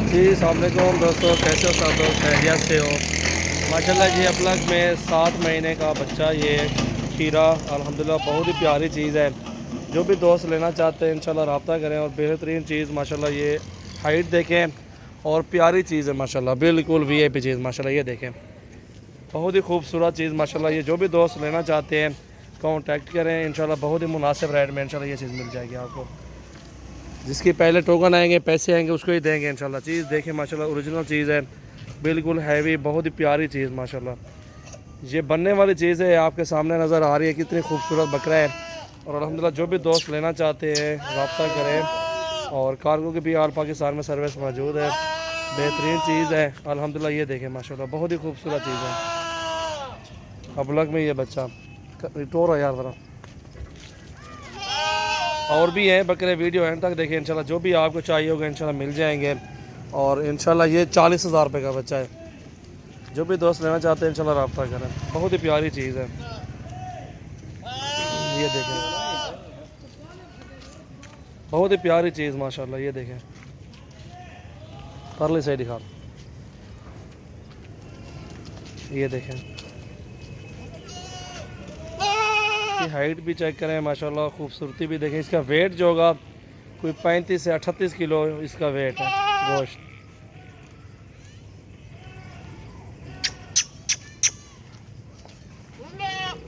जी अस्सलाम वालेकुम दोस्तों, कैसे हो सब लोग? खैरियत से हो? माशाल्लाह जी अपलग में 7 महीने का बच्चा ये खीरा अल्हम्दुलिल्लाह बहुत ही प्यारी चीज़ है। जो भी दोस्त लेना चाहते हैं इंशाल्लाह रब्ता करें। और बेहतरीन चीज़ माशाल्लाह ये हाइट देखें और प्यारी चीज़ है माशाल्लाह, बिल्कुल वीआईपी चीज़ माशाल्लाह। ये देखें बहुत ही खूबसूरत चीज़ माशाल्लाह। ये जो भी दोस्त लेना चाहते हैं कांटेक्ट करें इंशाल्लाह, बहुत ही मुनासिब रेट में इंशाल्लाह ये चीज़ मिल जाएगी आपको। जिसके पहले टोकन आएंगे, पैसे आएंगे, उसको ही देंगे इंशाल्लाह। चीज़ देखें माशाल्लाह, ओरिजिनल चीज़ है, बिल्कुल हैवी, बहुत ही प्यारी चीज़ माशाल्लाह। ये बनने वाली चीज़ है, आपके सामने नज़र आ रही है कितनी खूबसूरत बकरा है। और अल्हम्दुलिल्लाह जो भी दोस्त लेना चाहते हैं रब्ता करें। और कार्गो की भी आल पाकिस्तान में सर्विस मौजूद है, बेहतरीन चीज़ है अल्हम्दुलिल्लाह। ये देखें माशाल्लाह, बहुत ही खूबसूरत चीज़ है। अबलग में ये बच्चा टोर है यार ज़रा। और भी हैं बकरे, वीडियो एंड तक देखें इंशाल्लाह। जो भी आपको चाहिए होगा इंशाल्लाह मिल जाएंगे। और इंशाल्लाह ये 40,000 रुपये का बच्चा है। जो भी दोस्त लेना चाहते हैं इंशाल्लाह रब्ता करें, बहुत ही प्यारी चीज़ है। ये देखें बहुत ही प्यारी चीज़ माशाल्लाह। ये देखें परली साइड दिखा, ये देखें इसकी हाइट भी चेक करें माशाल्लाह, खूबसूरती भी देखें। इसका वेट जो होगा कोई 35 से 38 किलो इसका वेट है गोश्त।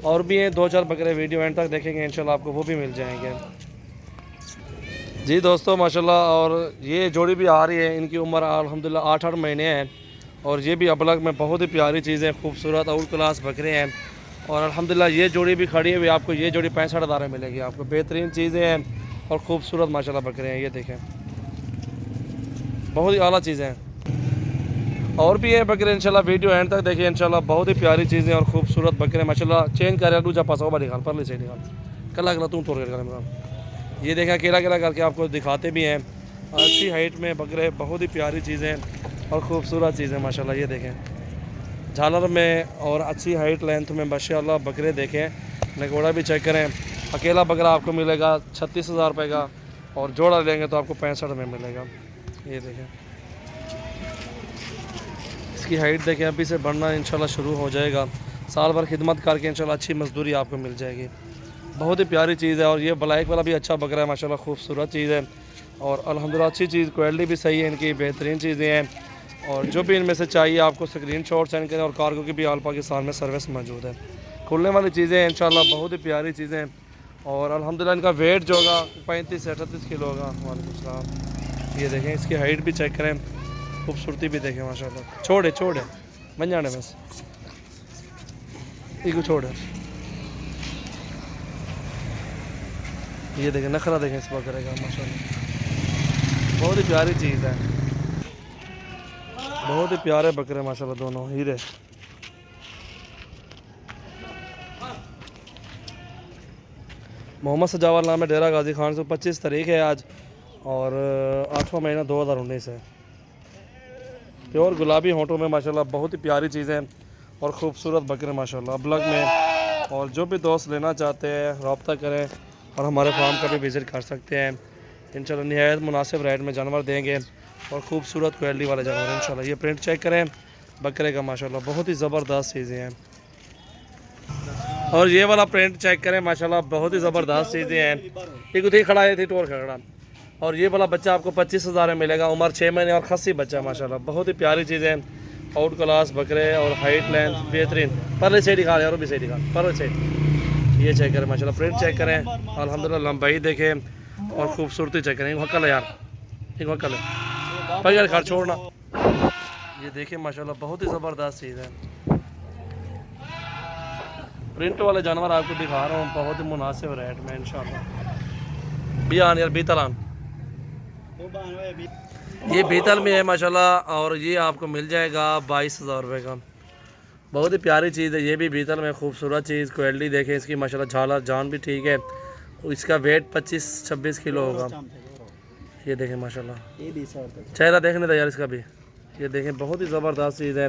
और भी हैं 2-4 बकरे, वीडियो एंड तक देखेंगे इंशाल्लाह आपको वो भी मिल जाएंगे। जी दोस्तों माशाल्लाह। और ये जोड़ी भी आ रही है, इनकी उम्र अल्हम्दुलिल्लाह 8-8 महीने हैं। और ये भी अबलग में बहुत ही प्यारी चीज़ें, खूबसूरत आउट क्लास बकरे हैं। और अल्हम्दुलिल्लाह ये जोड़ी भी खड़ी हुई, आपको ये जोड़ी 65,000 में मिलेगी आपको। बेहतरीन चीज़ें हैं और ख़ूबसूरत माशाल्लाह बकरे हैं। ये देखें बहुत ही आला चीज़ें हैं। और भी है बकरे इंशाल्लाह, वीडियो एंड तक देखिए इंशाल्लाह। बहुत ही प्यारी चीज़ें और खूबसूरत बकरे माशाल्लाह। चेंज कर दूजा पासा हो निकाल परली से निकाल, कला कला तू तोड़ कर। ये देखें अकेला अकेला करके आपको दिखाते भी हैं। अच्छी हाइट में बकरे, बहुत ही प्यारी चीज़ें और ख़ूबसूरत चीज़ें माशाल्लाह। ये देखें झालर में और अच्छी हाइट लेंथ में माशाल्लाह बकरे देखें। नगोड़ा भी चेक करें। अकेला बकरा आपको मिलेगा 36,000 रुपये का, और जोड़ा लेंगे तो आपको 65 में मिलेगा। ये देखें इसकी हाइट देखें, अभी से बढ़ना इंशाल्लाह शुरू हो जाएगा। साल भर खिदमत करके इंशाल्लाह अच्छी मजदूरी आपको मिल जाएगी। बहुत ही प्यारी चीज़ है। और ये ब्लैक वाला भी अच्छा बकरा है माशाल्लाह, खूबसूरत चीज़ है। और अल्हम्दुलिल्लाह अच्छी चीज़, क्वालिटी भी सही है इनकी, बेहतरीन चीज़ें हैं। और जो भी इनमें से चाहिए आपको स्क्रीनशॉट सेंड करें। और कार्गो की भी आल पाकिस्तान में सर्विस मौजूद है। खुलने वाली चीज़ें हैं इंशाल्लाह, बहुत ही प्यारी चीज़ें हैं। और अल्हम्दुलिल्लाह इनका वेट जो होगा 35 से 38 किलो होगा। वालेकुम सलाम। ये देखें इसकी हाइट भी चेक करें, खूबसूरती भी देखें माशाल्लाह। छोड़े छोड़े बन जाने बस, इको छोड़े। ये देखें नखरा देखें इस बकरे का माशाल्लाह, बहुत ही प्यारी चीज़ है। बहुत ही प्यारे बकरे माशाल्लाह, दोनों हीरे। मोहम्मद सजावर नाम है, डेरा गाजी खान से। 25 तारीख है आज, और 8वां महीना 2019 है। प्योर गुलाबी होंठों में माशाल्लाह, बहुत ही प्यारी चीज़ें और ख़ूबसूरत बकरे माशाल्लाह अबलग में। और जो भी दोस्त लेना चाहते हैं रब्ता करें, और हमारे फार्म का भी विज़िट कर सकते हैं इंशाल्लाह। निहायत मुनासिब रेट में जानवर देंगे, और ख़ूबसूरत क्वालिटी वाले जानवर इंशाल्लाह। ये प्रिंट चेक करें बकरे का माशाल्लाह, बहुत ही ज़बरदस्त चीज़ें हैं। और ये वाला प्रिंट चेक करें माशाल्लाह, बहुत ही ज़बरदस्त चीज़ें हैं। एक उठी खड़ा है थी टोर खड़ा। और ये वाला बच्चा आपको 25,000 में मिलेगा। उम्र 6 महीने और खस्सी बच्चा माशाल्लाह, बहुत ही प्यारी चीज़ें, आउट क्लास बकरे और हाइट लेंथ बेहतरीन। परले साइड दिखा यार, भी साइड दिखा परले साइड। ये चेक करें माशाल्लाह, प्रिंट चेक करें अल्हम्दुलिल्लाह, लंबाई देखें और खूबसूरती चेक करें। वक्ल है यार, एक वक्ल है भाई यार, घर छोड़ना। ये देखें माशाल्लाह, बहुत ही ज़बरदस्त चीज़ है। प्रिंट वाले जानवर आपको दिखा रहा हूँ, बहुत ही मुनासिब रेट में इंशाल्लाह। बियान यार बीतलान, ये बीतल में है माशाल्लाह। और ये आपको मिल जाएगा 22,000 रुपये का। बहुत ही प्यारी चीज़ है ये भी, बीतल में खूबसूरत चीज़। क्वालिटी देखें इसकी माशाल्लाह, झालर जान भी ठीक है। इसका वेट 25-26 किलो होगा। ये देखें माशाल्लाह, चेहरा देखने था यार इसका भी। ये देखें बहुत ही ज़बरदस्त चीज़ है,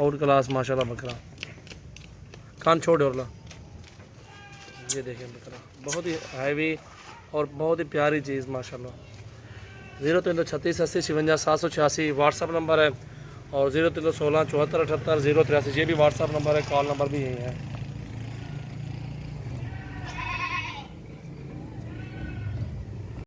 आउट क्लास माशाल्लाह बकरा। कान छोड़ और ला। ये देखें बकरा, बहुत ही हैवी और बहुत ही प्यारी चीज़ माशाल्लाह। 0336 80 56 786 व्हाट्सअप नंबर है, और 0316 74 78 083 ये भी व्हाट्सअप नंबर है, कॉल नंबर भी यही है।